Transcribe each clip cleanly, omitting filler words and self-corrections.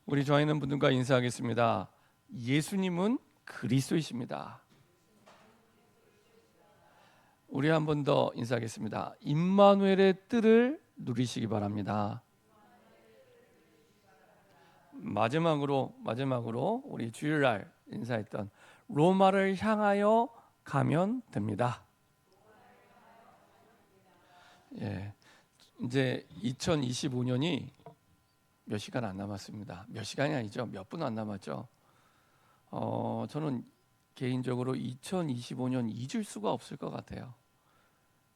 우리 좋아 있는 분들과 인사하겠습니다. 예수님은 그리스도이십니다. 우리 한 번 더 인사하겠습니다. 임마누엘의 뜻을 누리시기 바랍니다. 마지막으로 우리 주일날 인사했던 로마를 향하여 가면 됩니다. 예, 이제 2025년이 몇 시간 안 남았습니다. 몇 시간이 아니죠. 몇 분 안 남았죠. 저는 개인적으로 2025년 잊을 수가 없을 것 같아요.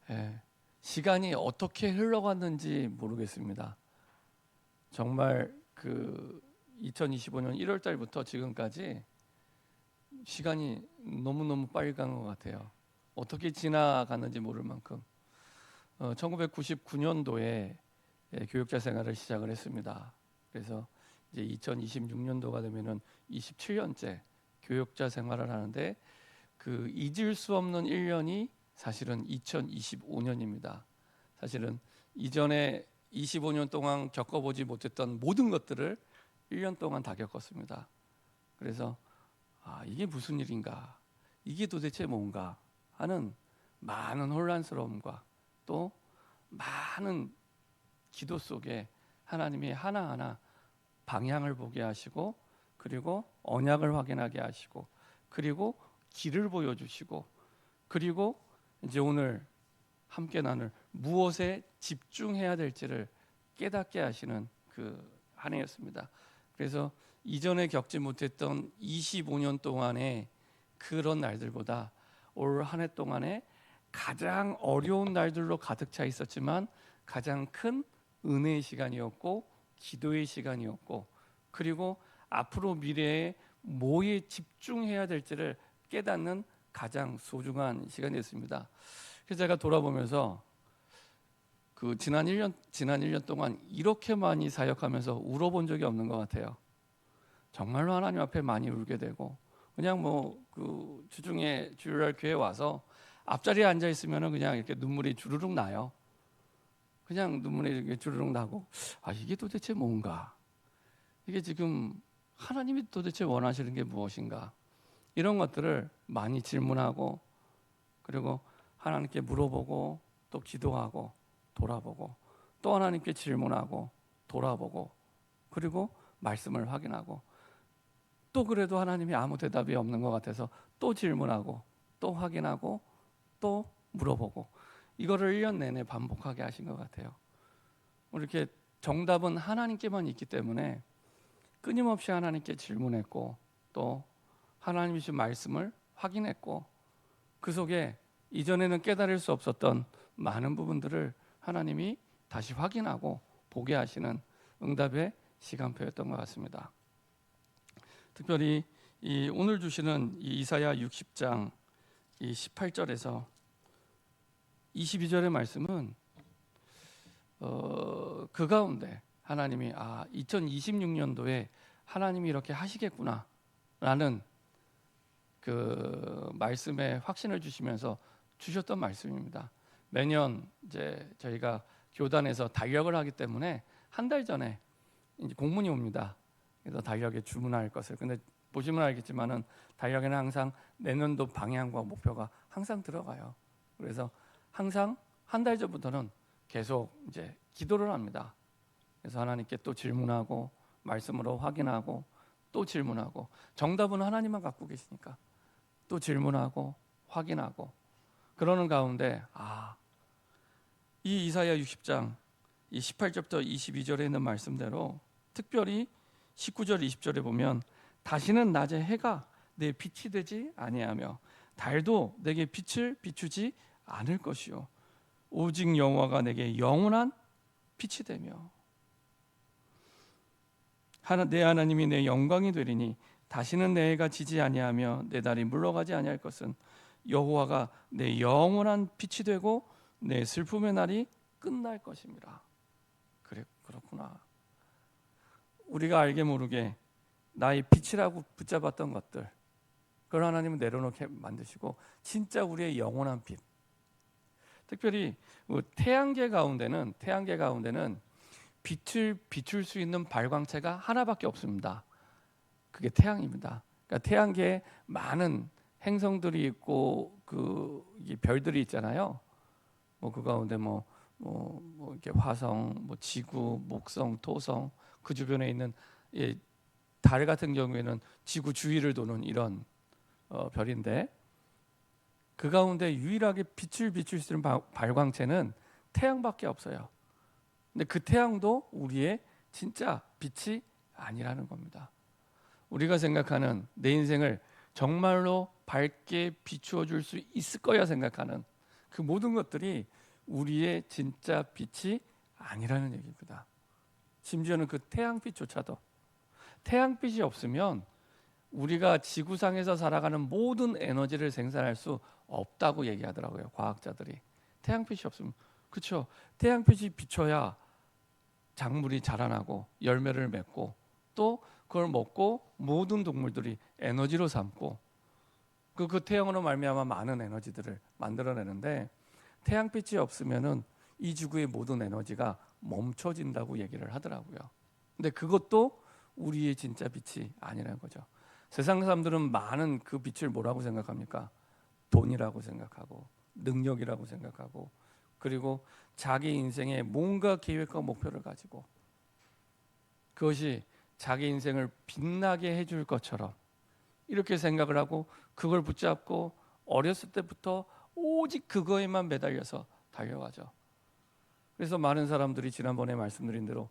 예, 시간이 어떻게 흘러갔는지 모르겠습니다. 정말 그 2025년 1월 달부터 지금까지 시간이 너무너무 빨리 간 것 같아요. 어떻게 지나갔는지 모를 만큼 1999년도에 교육자 생활을 시작을 했습니다. 그래서 이제 2026년도가 되면은 27년째 교육자 생활을 하는데 그 잊을 수 없는 1년이 사실은 2025년입니다. 사실은 이전에 25년 동안 겪어보지 못했던 모든 것들을 1년 동안 다 겪었습니다. 그래서 이게 무슨 일인가, 이게 도대체 뭔가 하는 많은 혼란스러움과 또 많은 기도 속에 하나님이 하나하나 방향을 보게 하시고, 그리고 언약을 확인하게 하시고, 그리고 길을 보여주시고, 그리고 이제 오늘 함께 나눌 무엇에 집중해야 될지를 깨닫게 하시는 그 한 해였습니다. 그래서 이전에 겪지 못했던 25년 동안의 그런 날들보다 올 한 해 동안에 가장 어려운 날들로 가득 차 있었지만 가장 큰 은혜의 시간이었고, 기도의 시간이었고, 그리고 앞으로 미래에 뭐에 집중해야 될지를 깨닫는 가장 소중한 시간이었습니다. 그래서 제가 돌아보면서 그 지난 1년 동안 이렇게 많이 사역하면서 울어본 적이 없는 것 같아요. 정말로 하나님 앞에 많이 울게 되고, 그냥 그 주중에 주일날 교회 와서 앞자리에 앉아 있으면은 그냥 이렇게 눈물이 주르륵 나요. 그냥 눈물이 이렇게 주르륵 나고, 이게 도대체 뭔가? 이게 지금 하나님이 도대체 원하시는 게 무엇인가? 이런 것들을 많이 질문하고, 그리고 하나님께 물어보고, 또 기도하고, 돌아보고, 또 하나님께 질문하고, 돌아보고, 그리고 말씀을 확인하고, 또 그래도 하나님이 아무 대답이 없는 것 같아서 또 질문하고, 또 확인하고, 또 물어보고, 이거를 1년 내내 반복하게 하신 것 같아요. 이렇게 정답은 하나님께만 있기 때문에 끊임없이 하나님께 질문했고, 또 하나님이 주신 말씀을 확인했고, 그 속에 이전에는 깨달을 수 없었던 많은 부분들을 하나님이 다시 확인하고 보게 하시는 응답의 시간표였던 것 같습니다. 특별히 오늘 주시는 이사야 60장 18절에서 22절의 말씀은 그 가운데 하나님이 2026년도에 하나님이 이렇게 하시겠구나 라는 그 말씀에 확신을 주시면서 주셨던 말씀입니다. 매년 이제 저희가 교단에서 달력을 하기 때문에 한 달 전에 이제 공문이 옵니다. 그래서 달력에 주문할 것을. 근데 보시면 알겠지만은 달력에는 항상 내년도 방향과 목표가 항상 들어가요. 그래서 항상 한 달 전부터는 계속 이제 기도를 합니다. 그래서 하나님께 또 질문하고, 말씀으로 확인하고, 또 질문하고, 정답은 하나님만 갖고 계시니까 또 질문하고 확인하고, 그러는 가운데 이 이사야 60장 이 18절부터 22절에 있는 말씀대로 특별히 19절 20절에 보면 다시는 낮에 해가 내 빛이 되지 아니하며 달도 내게 빛을 비추지 않을 것이요 오직 여호와가 내게 영원한 빛이 되며 내 하나님이 내 영광이 되리니 다시는 내 해가 지지 아니하며 내 달이 물러가지 아니할 것은 여호와가 내 영원한 빛이 되고 내 슬픔의 날이 끝날 것입니다. 그렇구나. 우리가 알게 모르게 나의 빛이라고 붙잡았던 것들, 그걸 하나님은 내려놓게 만드시고 진짜 우리의 영원한 빛. 특별히 태양계 가운데는 빛을 비출 수 있는 발광체가 하나밖에 없습니다. 그게 태양입니다. 그러니까 태양계에 많은 행성들이 있고 이게 별들이 있잖아요. 뭐 그 가운데 이렇게 화성, 지구, 목성, 토성, 그 주변에 있는 달 같은 경우에는 지구 주위를 도는 이런 별인데, 그 가운데 유일하게 빛을 비출 수 있는 발광체는 태양밖에 없어요. 근데 그 태양도 우리의 진짜 빛이 아니라는 겁니다. 우리가 생각하는 내 인생을 정말로 밝게 비추어 줄 수 있을 거야 생각하는 그 모든 것들이 우리의 진짜 빛이 아니라는 얘기입니다. 심지어는 그 태양빛조차도, 태양빛이 없으면 우리가 지구상에서 살아가는 모든 에너지를 생산할 수 없다고 얘기하더라고요, 과학자들이. 태양빛이 없으면. 그렇죠. 태양빛이 비춰야 작물이 자라나고 열매를 맺고 또 그걸 먹고 모든 동물들이 에너지로 삼고 그 태양으로 말미암아 많은 에너지들을 만들어내는데, 태양빛이 없으면은 이 지구의 모든 에너지가 멈춰진다고 얘기를 하더라고요. 근데 그것도 우리의 진짜 빛이 아니라는 거죠. 세상 사람들은 많은 그 빛을 뭐라고 생각합니까? 돈이라고 생각하고 능력이라고 생각하고, 그리고 자기 인생에 뭔가 계획과 목표를 가지고 그것이 자기 인생을 빛나게 해줄 것처럼 이렇게 생각을 하고 그걸 붙잡고 어렸을 때부터 오직 그거에만 매달려서 달려가죠. 그래서 많은 사람들이 지난번에 말씀드린 대로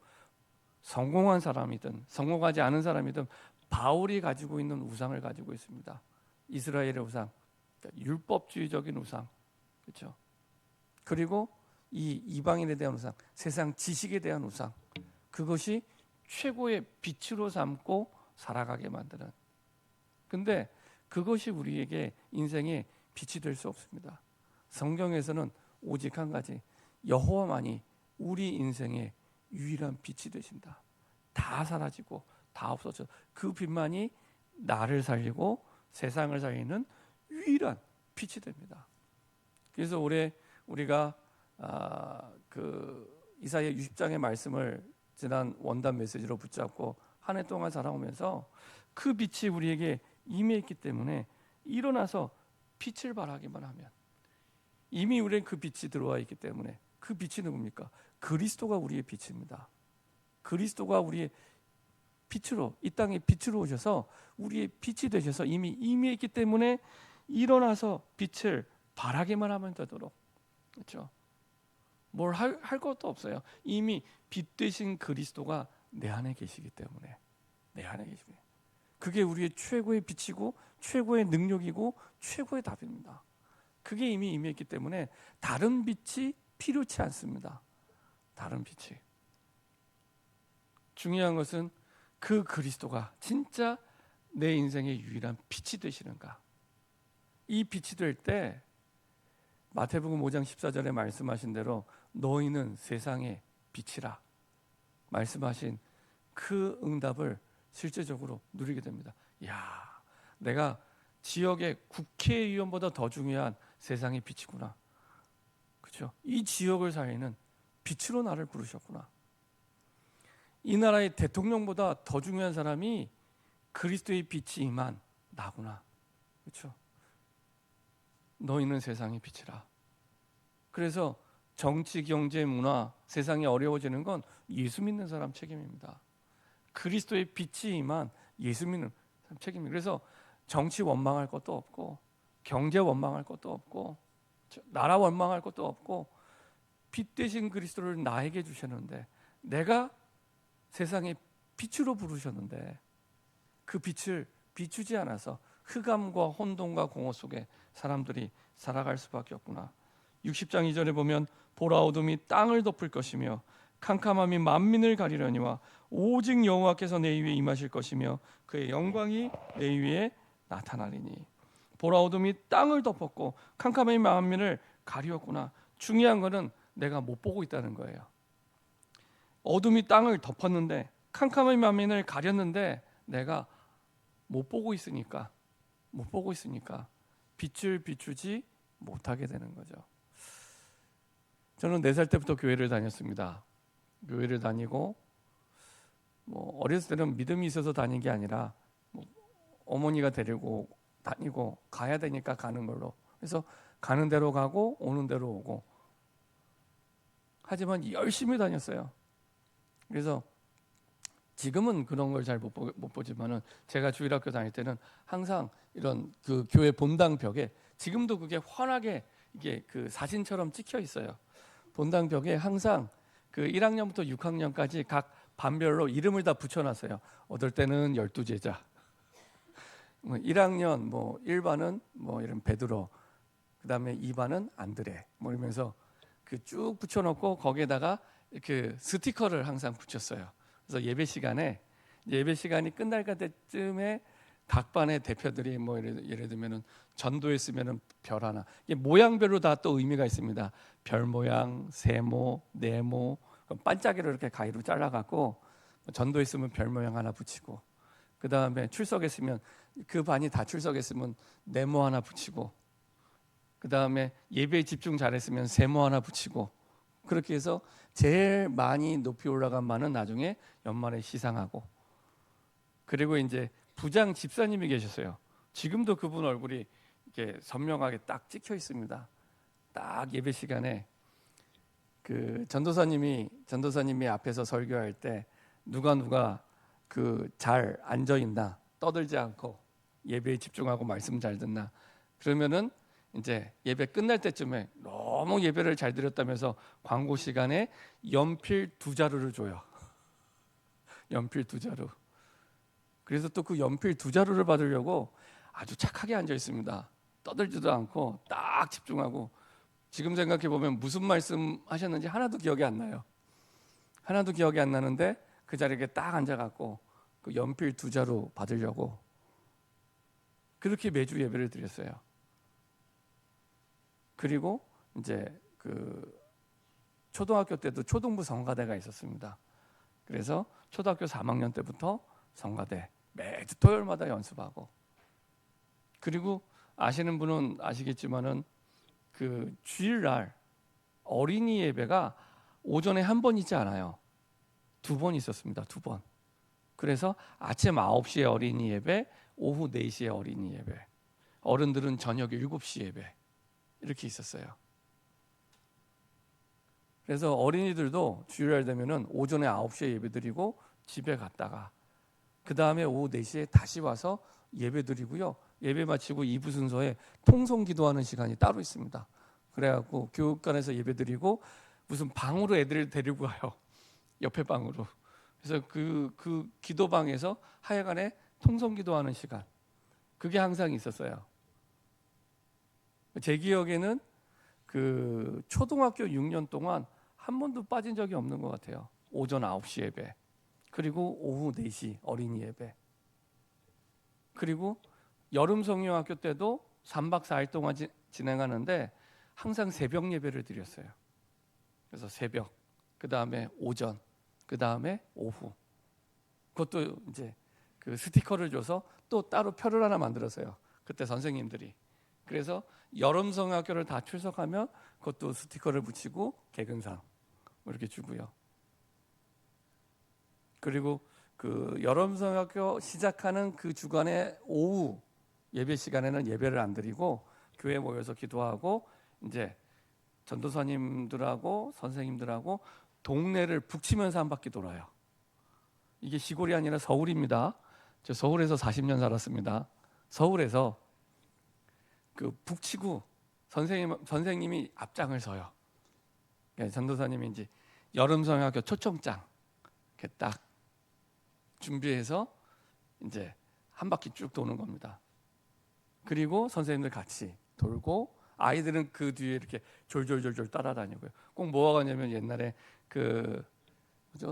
성공한 사람이든 성공하지 않은 사람이든 바울이 가지고 있는 우상을 가지고 있습니다. 이스라엘의 우상, 그러니까 율법주의적인 우상, 그렇죠? 그리고 이 이방인에 대한 우상, 세상 지식에 대한 우상, 그것이 최고의 빛으로 삼고 살아가게 만드는. 근데 그것이 우리에게 인생의 빛이 될 수 없습니다. 성경에서는 오직 한 가지, 여호와만이 우리 인생의 유일한 빛이 되신다. 다 사라지고 다 없어져. 그 빛만이 나를 살리고 세상을 살리는 유일한 빛이 됩니다. 그래서 올해 우리가 이사야 60장의 말씀을 지난 원단 메시지로 붙잡고 한 해 동안 살아오면서 그 빛이 우리에게 임해있기 때문에 일어나서 빛을 발하기만 하면, 이미 우리는 그 빛이 들어와 있기 때문에, 그 빛이 누굽니까? 그리스도가 우리의 빛입니다. 그리스도가 우리의 빛으로, 이 땅에 빛으로 오셔서 우리의 빛이 되셔서 이미 임해있기 때문에 일어나서 빛을 발하기만 하면 되도록, 그렇죠? 뭘 할 것도 없어요. 이미 빛 되신 그리스도가 내 안에 계시기 때문에, 내 안에 계시기 때문에. 그게 우리의 최고의 빛이고 최고의 능력이고 최고의 답입니다. 그게 이미 임했기 때문에 다른 빛이 필요치 않습니다. 다른 빛이. 중요한 것은 그 그리스도가 진짜 내 인생의 유일한 빛이 되시는가. 이 빛이 될 때 마태복음 5장 14절에 말씀하신 대로 너희는 세상의 빛이라 말씀하신 그 응답을 실제적으로 누리게 됩니다. 야, 내가 지역의 국회의원보다 더 중요한 세상의 빛이구나. 그렇죠? 이 지역을 살리는 빛으로 나를 부르셨구나. 이 나라의 대통령보다 더 중요한 사람이 그리스도의 빛이 임한 나구나. 그렇죠? 너희는 세상의 빛이라. 그래서 정치, 경제, 문화, 세상이 어려워지는 건 예수 믿는 사람 책임입니다. 그리스도의 빛이 임한 예수 믿는 사람 책임입니다. 그래서 정치 원망할 것도 없고, 경제 원망할 것도 없고, 나라 원망할 것도 없고, 빛 되신 그리스도를 나에게 주셨는데, 내가 세상의 빛으로 부르셨는데 그 빛을 비추지 않아서 흑암과 혼돈과 공허 속에 사람들이 살아갈 수밖에 없구나. 60장 2절에 보면 보라 어둠이 땅을 덮을 것이며 캄캄함이 만민을 가리려니와 오직 여호와께서 내 위에 임하실 것이며 그의 영광이 내 위에 나타나리니. 보라 어둠이 땅을 덮었고 캄캄함이 만민을 가리웠구나. 중요한 거는 내가 못 보고 있다는 거예요. 어둠이 땅을 덮었는데 캄캄함이 만민을 가렸는데 내가 못 보고 있으니까 빛을 비추지 못하게 되는 거죠. 저는 4살 때부터 교회를 다녔습니다. 교회를 다니고 뭐 어렸을 때는 믿음이 있어서 다닌 게 아니라 뭐 어머니가 데리고 다니고 가야 되니까 가는 걸로. 그래서 가는 대로 가고 오는 대로 오고. 하지만 열심히 다녔어요. 그래서 지금은 그런 걸 잘 못 보지만은 제가 주일학교 다닐 때는 항상 이런 그 교회 본당 벽에 지금도 그게 환하게 이게 그 사진처럼 찍혀 있어요. 본당 벽에 항상 그 1학년부터 6학년까지 각 반별로 이름을 다 붙여놨어요. 어떨 때는 12제자, 1학년 뭐 1반은 뭐 이런 베드로, 그다음에 2반은 안드레, 뭐 이러면서 그 쭉 붙여놓고 거기에다가 그 스티커를 항상 붙였어요. 그래서 예배 시간이 끝날 때쯤에 각 반의 대표들이 뭐 예를 들면은 전도했으면은 별 하나, 이게 모양별로 다 또 의미가 있습니다. 별 모양, 세모, 네모, 반짝이로 이렇게 가위로 잘라갖고 전도했으면 별 모양 하나 붙이고, 그 다음에 출석했으면 그 반이 다 출석했으면 네모 하나 붙이고, 그 다음에 예배에 집중 잘했으면 세모 하나 붙이고, 그렇게 해서 제일 많이 높이 올라간 반은 나중에 연말에 시상하고. 그리고 이제 부장 집사님이 계셨어요. 지금도 그분 얼굴이 이렇게 선명하게 딱 찍혀 있습니다. 딱 예배 시간에 그 전도사님이 앞에서 설교할 때 누가 그 잘 앉아 있나, 떠들지 않고 예배에 집중하고 말씀 잘 듣나, 그러면은 이제 예배 끝날 때쯤에 너무 예배를 잘 드렸다면서 광고 시간에 연필 2자루를 줘요. 연필 2자루. 그래서 또 그 연필 2자루를 받으려고 아주 착하게 앉아 있습니다. 떠들지도 않고 딱 집중하고. 지금 생각해 보면 무슨 말씀 하셨는지 하나도 기억이 안 나요. 하나도 기억이 안 나는데 그 자리에 딱 앉아갖고 그 연필 2자루 받으려고 그렇게 매주 예배를 드렸어요. 그리고 이제 그 초등학교 때도 초등부 성가대가 있었습니다. 그래서 초등학교 3학년 때부터 성가대 매주 토요일마다 연습하고. 그리고 아시는 분은 아시겠지만은 그 주일날 어린이 예배가 오전에 한 번이지 않아요. 2번 있었습니다. 2번. 그래서 아침 9시에 어린이 예배, 오후 4시에 어린이 예배, 어른들은 저녁 7시 예배, 이렇게 있었어요. 그래서 어린이들도 주일날 되면은 오전에 9시에 예배드리고 집에 갔다가 그 다음에 오후 4시에 다시 와서 예배드리고요. 예배 마치고 2부 순서에 통성 기도하는 시간이 따로 있습니다. 그래갖고 교육관에서 예배드리고 무슨 방으로 애들을 데리고 가요. 옆에 방으로. 그래서 그 기도방에서 하여간에 통성 기도하는 시간, 그게 항상 있었어요. 제 기억에는 그 초등학교 6년 동안 한 번도 빠진 적이 없는 것 같아요. 오전 9시 예배, 그리고 오후 4시 어린이 예배, 그리고 여름 성령학교 때도 3박 4일 동안 진행하는데 항상 새벽 예배를 드렸어요. 그래서 새벽, 그 다음에 오전, 그 다음에 오후. 그것도 이제 그 스티커를 줘서 또 따로 표를 하나 만들었어요. 그때 선생님들이. 그래서 여름 성학교를 다 출석하면 그것도 스티커를 붙이고 개근상 이렇게 주고요. 그리고 그 여름 성학교 시작하는 그 주간의 오후 예배 시간에는 예배를 안 드리고 교회에 모여서 기도하고 이제 전도사님들하고 선생님들하고 동네를 북치면서 한 바퀴 돌아요. 이게 시골이 아니라 서울입니다. 저 서울에서 40년 살았습니다. 서울에서 그 북치고 선생님이 앞장을 서요. 전도사님이 이제 여름성학교 초청장 이렇게 딱 준비해서 이제 한 바퀴 쭉 도는 겁니다. 그리고 선생님들 같이 돌고 아이들은 그 뒤에 이렇게 졸졸졸졸 따라다니고요. 꼭 뭐가 가냐면 옛날에 그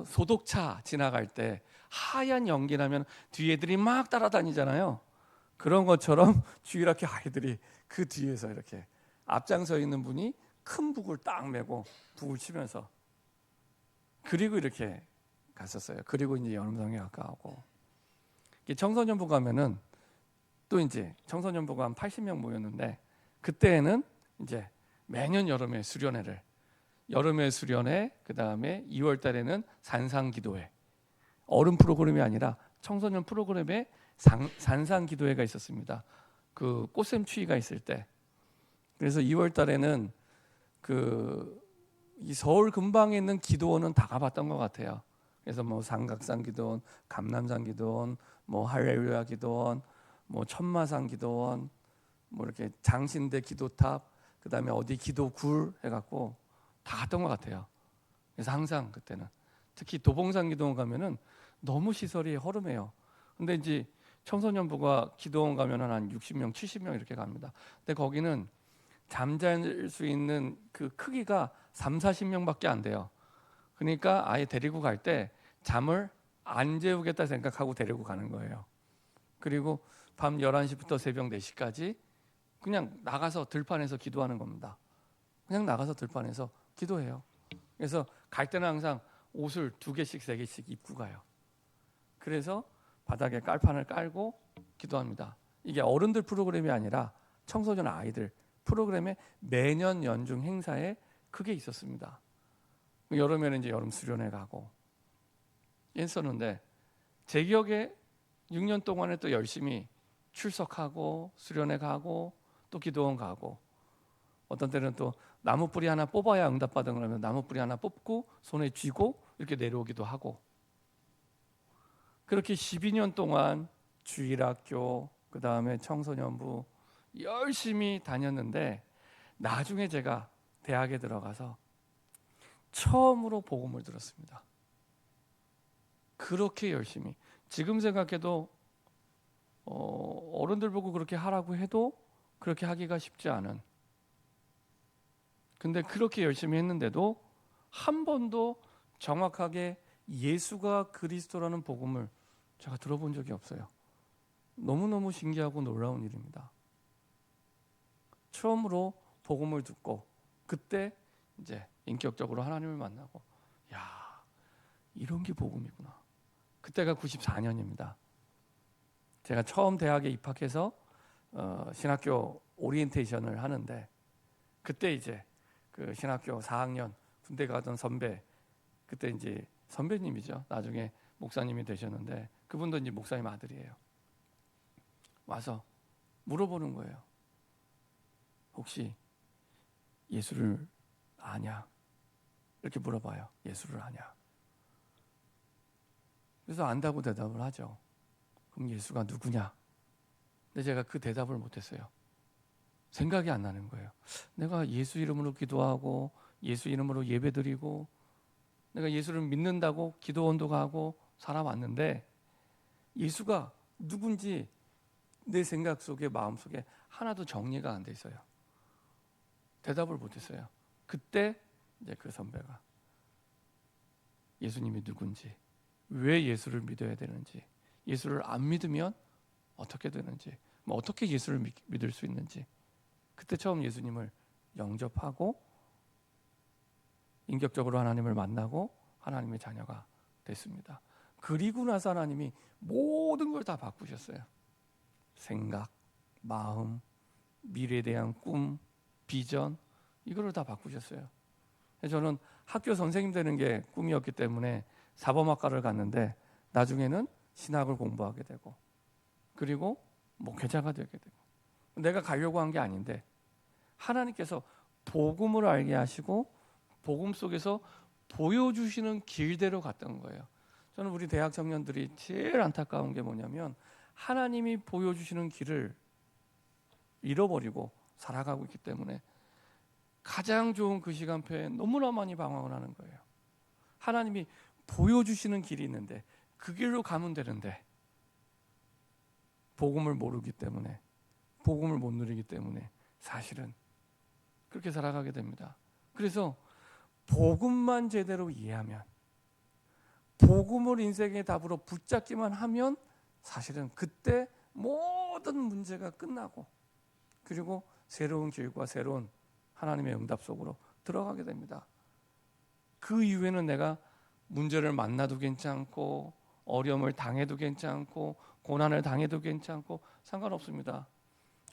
소독차 지나갈 때 하얀 연기 나면 뒤에 애들이 막 따라다니잖아요. 그런 것처럼 주일학교 아이들이 그 뒤에서 이렇게 앞장서 있는 분이 큰 북을 딱 메고 북을 치면서 그리고 이렇게 갔었어요. 그리고 이제 여름성경학과 하고 청소년부 가면은 또 이제 청소년부가 한 80명 모였는데 그때는 이제 매년 여름에 수련회를 여름에 수련회, 그 다음에 2월 달에는 산상기도회. 어른 프로그램이 아니라 청소년 프로그램에 산상기도회가 있었습니다. 그 꽃샘추위가 있을 때. 그래서 2월 달에는 이 서울 근방에 있는 기도원은 다 가봤던 것 같아요. 그래서 뭐 삼각산 기도원, 감남산 기도원, 뭐 할렐루야 기도원, 뭐 천마산 기도원, 뭐 이렇게 장신대 기도탑, 그 다음에 어디 기도굴 해갖고 다 갔던 것 같아요. 그래서 항상 그때는 특히 도봉산 기도원 가면은 너무 시설이 허름해요. 근데 이제 청소년부가 기도원 가면은 한 60명, 70명 이렇게 갑니다. 근데 거기는 잠잘 수 있는 그 크기가 3, 40명밖에 안 돼요. 그러니까 아예 데리고 갈 때 잠을 안 재우겠다 생각하고 데리고 가는 거예요. 그리고 밤 11시부터 새벽 4시까지 그냥 나가서 들판에서 기도하는 겁니다. 그냥 나가서 들판에서 기도해요. 그래서 갈 때는 항상 옷을 2개씩 3개씩 입고 가요. 그래서 바닥에 깔판을 깔고 기도합니다. 이게 어른들 프로그램이 아니라 청소년 아이들 프로그램에 매년 연중 행사에 크게 있었습니다. 여름에는 이제 여름 수련회 가고 했었는데 제 기억에 6년 동안에 또 열심히 출석하고 수련회 가고 또 기도원 가고 어떤 때는 또 나무 뿌리 하나 뽑아야 응답받은 거라면 나무 뿌리 하나 뽑고 손에 쥐고 이렇게 내려오기도 하고 그렇게 12년 동안 주일학교 그 다음에 청소년부 열심히 다녔는데 나중에 제가 대학에 들어가서 처음으로 복음을 들었습니다. 그렇게 열심히 지금 생각해도 어른들 보고 그렇게 하라고 해도 그렇게 하기가 쉽지 않은 근데 그렇게 열심히 했는데도 한 번도 정확하게 예수가 그리스도라는 복음을 제가 들어본 적이 없어요. 너무너무 신기하고 놀라운 일입니다. 처음으로 복음을 듣고 그때 이제 인격적으로 하나님을 만나고 야 이런 게 복음이구나. 그때가 94년입니다. 제가 처음 대학에 입학해서 신학교 오리엔테이션을 하는데 그때 이제 그 신학교 4학년 군대 가던 선배 그때 이제 선배님이죠. 나중에 목사님이 되셨는데 그분도 이제 목사님 아들이에요. 와서 물어보는 거예요. 혹시 예수를 아냐? 이렇게 물어봐요. 예수를 아냐? 그래서 안다고 대답을 하죠. 그럼 예수가 누구냐? 근데 제가 그 대답을 못했어요. 생각이 안 나는 거예요. 내가 예수 이름으로 기도하고 예수 이름으로 예배드리고 내가 예수를 믿는다고 기도원도 가고 살아왔는데 예수가 누군지 내 생각 속에 마음 속에 하나도 정리가 안 돼 있어요. 대답을 못했어요. 그때 이제 그 선배가 예수님이 누군지 왜 예수를 믿어야 되는지 예수를 안 믿으면 어떻게 되는지 뭐 어떻게 예수를 믿을 수 있는지 그때 처음 예수님을 영접하고 인격적으로 하나님을 만나고 하나님의 자녀가 됐습니다. 그리고 나서 하나님이 모든 걸 다 바꾸셨어요. 생각, 마음, 미래에 대한 꿈, 비전 이거를 다 바꾸셨어요. 저는 학교 선생님 되는 게 꿈이었기 때문에 사범학과를 갔는데 나중에는 신학을 공부하게 되고 그리고 목회자가 되게 되고 내가 가려고 한 게 아닌데 하나님께서 복음을 알게 하시고 복음 속에서 보여주시는 길대로 갔던 거예요. 저는 우리 대학 청년들이 제일 안타까운 게 뭐냐면 하나님이 보여주시는 길을 잃어버리고 살아가고 있기 때문에 가장 좋은 그 시간표에 너무나 많이 방황을 하는 거예요. 하나님이 보여주시는 길이 있는데 그 길로 가면 되는데 복음을 모르기 때문에 복음을 못 누리기 때문에 사실은 그렇게 살아가게 됩니다. 그래서 복음만 제대로 이해하면 복음을 인생의 답으로 붙잡기만 하면 사실은 그때 모든 문제가 끝나고 그리고 새로운 길과 새로운 하나님의 응답 속으로 들어가게 됩니다. 그 이후에는 내가 문제를 만나도 괜찮고 어려움을 당해도 괜찮고 고난을 당해도 괜찮고 상관없습니다.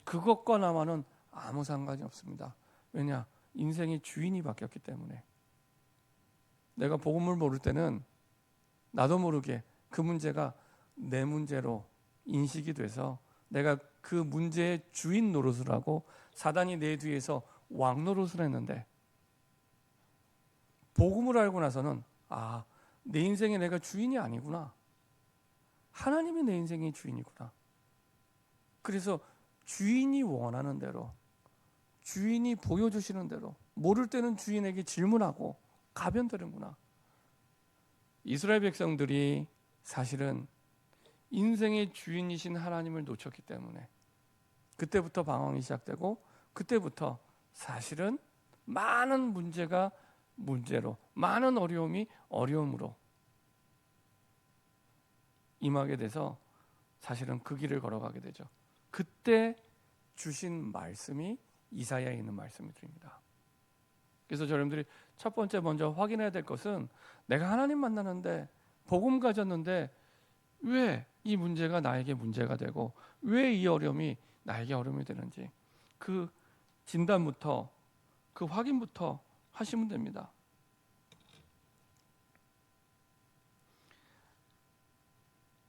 그것과 나와는 아무 상관이 없습니다. 왜냐? 인생의 주인이 바뀌었기 때문에 내가 복음을 모를 때는 나도 모르게 그 문제가 내 문제로 인식이 돼서 내가 그 문제의 주인 노릇을 하고 사단이 내 뒤에서 왕 노릇을 했는데, 복음을 알고 나서는 내 인생에 내가 주인이 아니구나. 하나님이 내 인생의 주인이구나. 그래서 주인이 원하는 대로, 주인이 보여주시는 대로, 모를 때는 주인에게 질문하고 가면 되는구나. 이스라엘 백성들이 사실은 인생의 주인이신 하나님을 놓쳤기 때문에 그때부터 방황이 시작되고, 그때부터 사실은 많은 문제가 문제로, 많은 어려움이 어려움으로 임하게 돼서 사실은 그 길을 걸어가게 되죠. 그때 주신 말씀이 이사야에 있는 말씀들입니다. 그래서 여러분들이 첫 번째 먼저 확인해야 될 것은, 내가 하나님 만나는데 복음 가졌는데 왜 이 문제가 나에게 문제가 되고 왜 이 어려움이 나에게 어려움이 되는지, 그 진단부터, 그 확인부터 하시면 됩니다.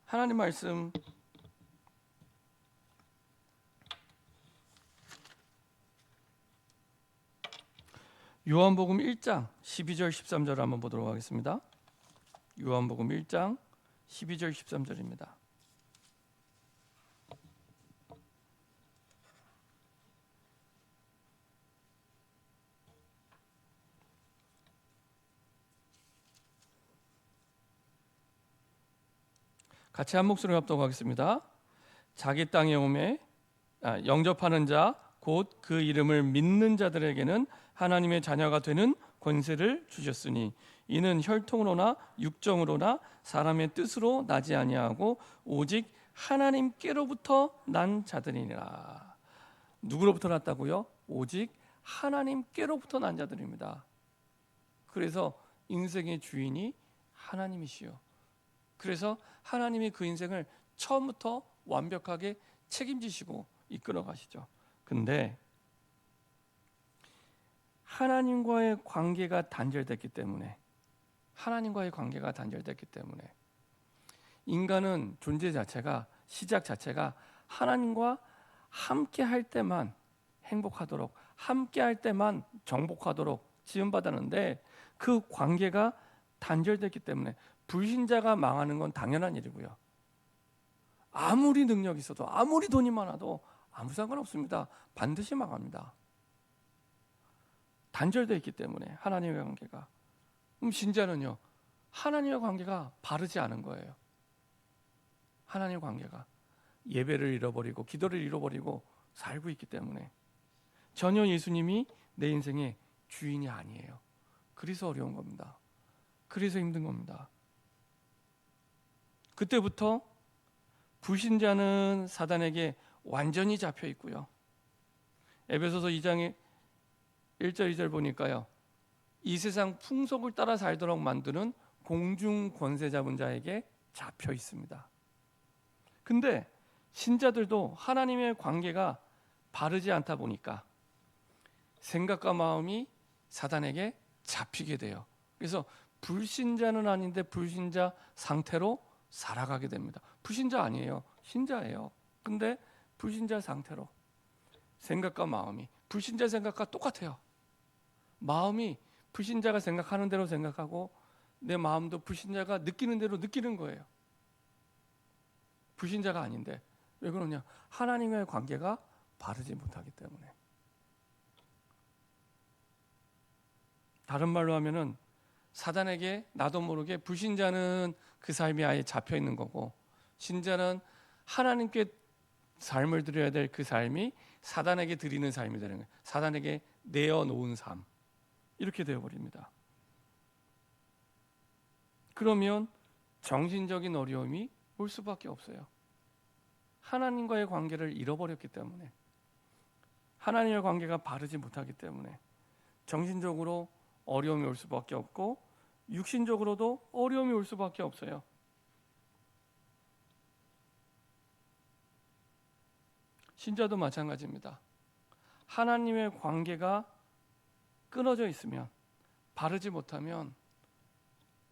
하나님 말씀 요한복음 1장 12절 13절 한번 보도록 하겠습니다. 요한복음 1장 12절 13절입니다. 같이 한 목소리 합독하겠습니다. 자기 땅에 오매 영접하는 자 곧 그 이름을 믿는 자들에게는 하나님의 자녀가 되는 권세를 주셨으니 이는 혈통으로나 육정으로나 사람의 뜻으로 나지 아니하고 오직 하나님께로부터 난 자들이니라. 누구로부터 났다고요? 오직 하나님께로부터 난 자들입니다. 그래서 인생의 주인이 하나님이시요. 그래서 하나님이 그 인생을 처음부터 완벽하게 책임지시고 이끌어 가시죠. 근데 하나님과의 관계가 단절됐기 때문에, 인간은 존재 자체가, 시작 자체가 하나님과 함께 할 때만 행복하도록, 함께 할 때만 정복하도록 지음받았는데, 그 관계가 단절됐기 때문에 불신자가 망하는 건 당연한 일이고요. 아무리 능력이 있어도, 아무리 돈이 많아도 아무 상관없습니다. 반드시 망합니다. 단절되어 있기 때문에 하나님의 관계가. 그럼 신자는요, 하나님의 관계가 바르지 않은 거예요. 하나님의 관계가 예배를 잃어버리고 기도를 잃어버리고 살고 있기 때문에 전혀 예수님이 내 인생의 주인이 아니에요. 그래서 어려운 겁니다. 그래서 힘든 겁니다. 그때부터 불신자는 사단에게 완전히 잡혀 있고요. 에베소서 2장의 1절 2절 보니까요, 이 세상 풍속을 따라 살도록 만드는 공중 권세 잡은 자에게 잡혀 있습니다. 근데 신자들도 하나님의 관계가 바르지 않다 보니까 생각과 마음이 사단에게 잡히게 돼요. 그래서 불신자는 아닌데 불신자 상태로 살아가게 됩니다. 불신자 아니에요. 신자예요. 근데 불신자 상태로 생각과 마음이 불신자 생각과 똑같아요. 마음이 불신자가 생각하는 대로 생각하고 내 마음도 불신자가 느끼는 대로 느끼는 거예요. 불신자가 아닌데. 왜 그러냐? 하나님과의 관계가 바르지 못하기 때문에. 다른 말로 하면은 사단에게 나도 모르게 불신자는 그 삶이 아예 잡혀 있는 거고, 신자는 하나님께 삶을 드려야 될 그 삶이 사단에게 드리는 삶이 되는 거예요. 사단에게 내어놓은 삶. 이렇게 되어버립니다. 그러면 정신적인 어려움이 올 수밖에 없어요. 하나님과의 관계를 잃어버렸기 때문에, 하나님의 관계가 바르지 못하기 때문에 정신적으로 어려움이 올 수밖에 없고 육신적으로도 어려움이 올 수밖에 없어요. 신자도 마찬가지입니다. 하나님의 관계가 끊어져 있으면, 바르지 못하면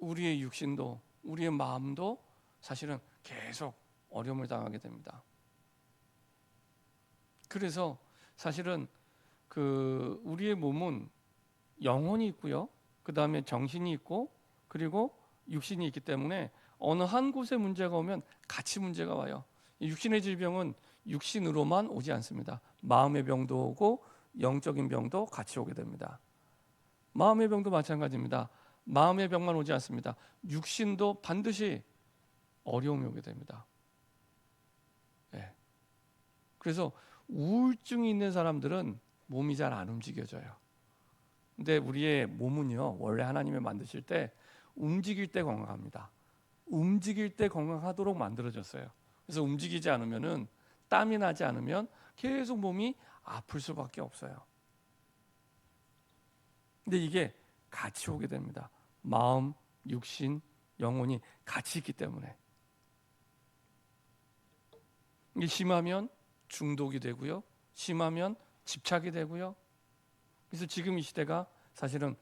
우리의 육신도 우리의 마음도 사실은 계속 어려움을 당하게 됩니다. 그래서 사실은 우리의 몸은 영혼이 있고요, 그 다음에 정신이 있고, 그리고 육신이 있기 때문에 어느 한 곳에 문제가 오면 같이 문제가 와요. 육신의 질병은 육신으로만 오지 않습니다. 마음의 병도 오고 영적인 병도 같이 오게 됩니다. 마음의 병도 마찬가지입니다. 마음의 병만 오지 않습니다. 육신도 반드시 어려움이 오게 됩니다. 네. 그래서 우울증이 있는 사람들은 몸이 잘 안 움직여져요. 근데 우리의 몸은요, 원래 하나님이 만드실 때 움직일 때 건강합니다. 움직일 때 건강하도록 만들어졌어요. 그래서 움직이지 않으면은, 땀이 나지 않으면 계속 몸이 아플 수밖에 없어요. 근데 이게 같이 오게 됩니다. 마음, 육신, 영혼이 같이 있기 때문에. 이게 심하면 중독이 되고요, 심하면 집착이 되고요. 그래서 지금 이 시대가 사실은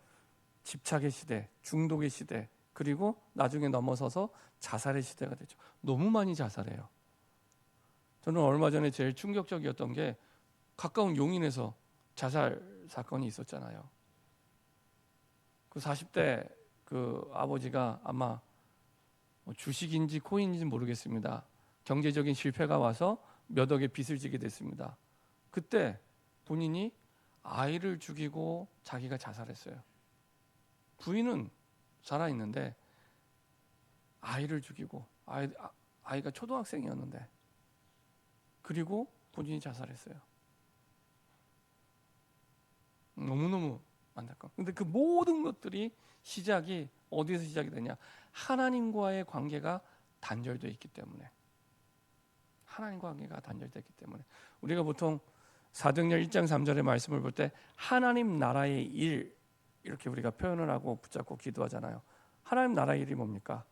집착의 시대, 중독의 시대, 그리고 나중에 넘어서서 자살의 시대가 되죠. 너무 많이 자살해요. 저는 얼마 전에 제일 충격적이었던 게 가까운 용인에서 자살 사건이 있었잖아요. 그 40대 그 아버지가 아마 주식인지 코인인지 모르겠습니다. 경제적인 실패가 와서 몇 억의 빚을 지게 됐습니다. 그때 본인이 아이를 죽이고 자기가 자살했어요. 부인은 살아있는데 아이를 죽이고, 아이가 초등학생이었는데, 그리고 본인이 자살했어요. 너무너무 안타까워. 근데 그 모든 것들이 시작이 어디서 시작이 되냐? 하나님과의 관계가 단절되어 있기 때문에. 하나님과 관계가 단절되어 있기 때문에. 우리가 보통 사도행전 1장 3절의 말씀을 볼 때 하나님 나라의 일, 이렇게 우리가 표현을 하고 붙잡고 기도하잖아요. 하나님 나라의 일이 뭡니까?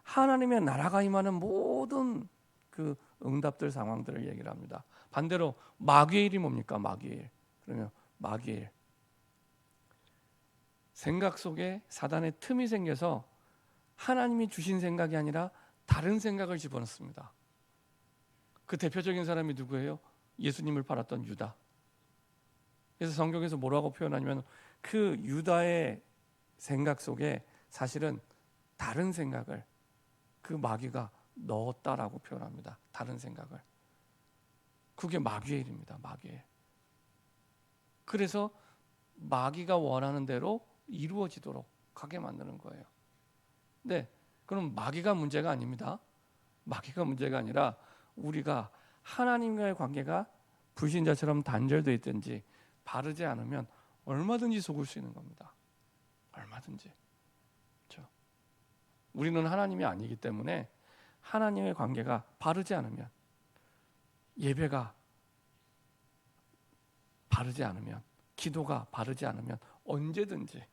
하나님의 나라가 임하는 모든 그 응답들, 상황들을 얘기를 합니다. 반대로 마귀의 일이 뭡니까? 마귀의 일. 그러면 마귀의 일, 생각 속에 사단의 틈이 생겨서 하나님이 주신 생각이 아니라 다른 생각을 집어넣습니다. 그 대표적인 사람이 누구예요? 예수님을 팔았던 유다. 그래서 성경에서 뭐라고 표현하냐면 그 유다의 생각 속에 사실은 다른 생각을 그 마귀가 넣었다라고 표현합니다. 다른 생각을. 그게 마귀의 일입니다. 마귀의 일. 그래서 마귀가 원하는 대로 이루어지도록 하게 만드는 거예요. 네, 그럼 마귀가 문제가 아닙니다. 마귀가 문제가 아니라 우리가 하나님과의 관계가 불신자처럼 단절되어 있든지 바르지 않으면 얼마든지 속을 수 있는 겁니다. 얼마든지. 그렇죠? 우리는 하나님이 아니기 때문에 하나님의 관계가 바르지 않으면, 예배가 바르지 않으면, 기도가 바르지 않으면 언제든지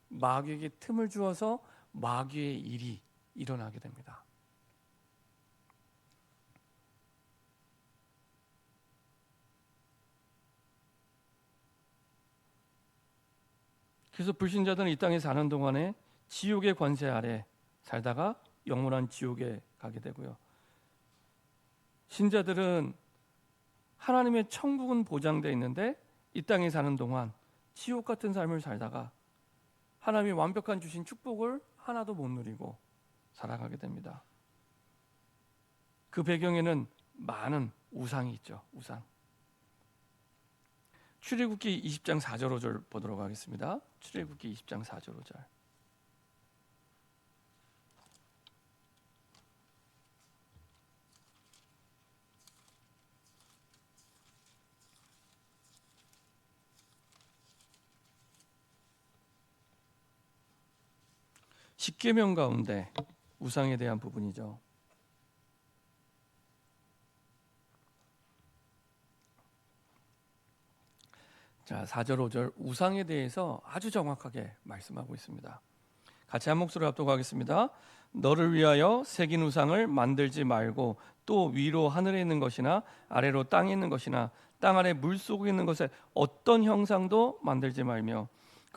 마귀에게 틈을 주어서 마귀의 일이 일어나게 됩니다. 그래서 불신자들은 이 땅에 사는 동안에 지옥의 권세 아래 살다가 영원한 지옥에 가게 되고요, 신자들은 하나님의 천국은 보장되어 있는데 이 땅에 사는 동안 지옥 같은 삶을 살다가 하나님이 완벽한 주신 축복을 하나도 못 누리고 살아가게 됩니다. 그 배경에는 많은 우상이 있죠. 우상. 출애굽기 20장 4절 5절 보도록 하겠습니다. 출애굽기 20장 4절 5절. 십계명 가운데 우상에 대한 부분이죠. 자, 4절 5절 우상에 대해서 아주 정확하게 말씀하고 있습니다. 같이 한 목소리로 합독하겠습니다. 너를 위하여 새긴 우상을 만들지 말고 또 위로 하늘에 있는 것이나 아래로 땅에 있는 것이나 땅 아래 물속에 있는 것에 어떤 형상도 만들지 말며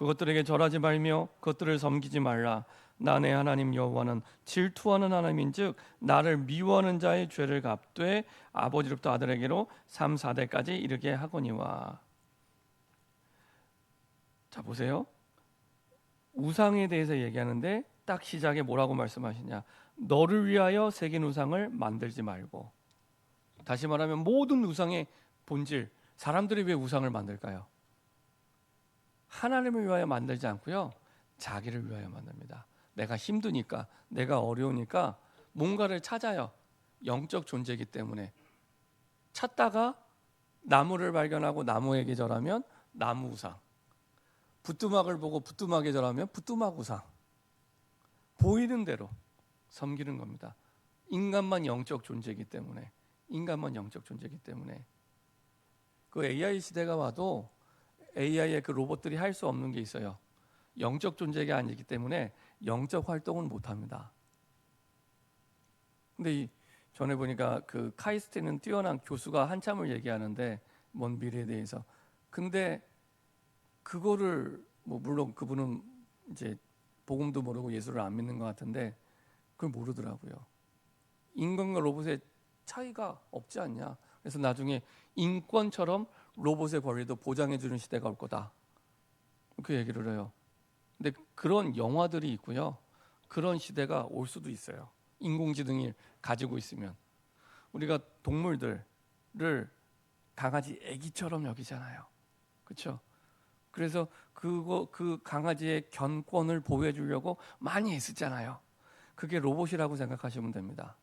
그것들에게 절하지 말며 그것들을 섬기지 말라. 나 내 하나님 여호와는 질투하는 하나님인즉 나를 미워하는 자의 죄를 갚되 아버지로부터 아들에게로 3, 4대까지 이르게 하거니와. 자 보세요. 우상에 대해서 얘기하는데 딱 시작에 뭐라고 말씀하시냐? 너를 위하여 새긴 우상을 만들지 말고. 다시 말하면 모든 우상의 본질, 사람들이 왜 우상을 만들까요? 하나님을 위하여 만들지 않고요, 자기를 위하여 만듭니다. 내가 힘드니까, 내가 어려우니까 뭔가를 찾아요. 영적 존재이기 때문에. 찾다가 나무를 발견하고 나무에게 절하면 나무 우상, 부뚜막을 보고 부뚜막에 절하면 부뚜막 우상. 보이는 대로 섬기는 겁니다. 인간만 영적 존재이기 때문에. 인간만 영적 존재이기 때문에. 그 AI 시대가 와도 AI의 그 로봇들이 할 수 없는 게 있어요. 영적 존재가 아니기 때문에 영적 활동은 못 합니다. 근데 전에 보니까 그 카이스트는 뛰어난 교수가 한참을 얘기하는데 먼 미래에 대해서. 근데 그거를 뭐 물론 그분은 이제 복음도 모르고 예수를 안 믿는 것 같은데 그걸 모르더라고요. 인간과 로봇의 차이가 없지 않냐. 그래서 나중에 인권처럼 로봇의 권리도 보장해주는 시대가 올 거다. 그 얘기를 해요. 근데 그런 영화들이 있고요. 그런 시대가 올 수도 있어요. 인공지능이 가지고 있으면. 우리가 동물들을 강아지 애기처럼 여기잖아요. 그렇죠? 그래서 그 강아지의 견권을 보호해 주려고 많이 애쓰잖아요. 그게 로봇이라고 생각하시면 됩니다.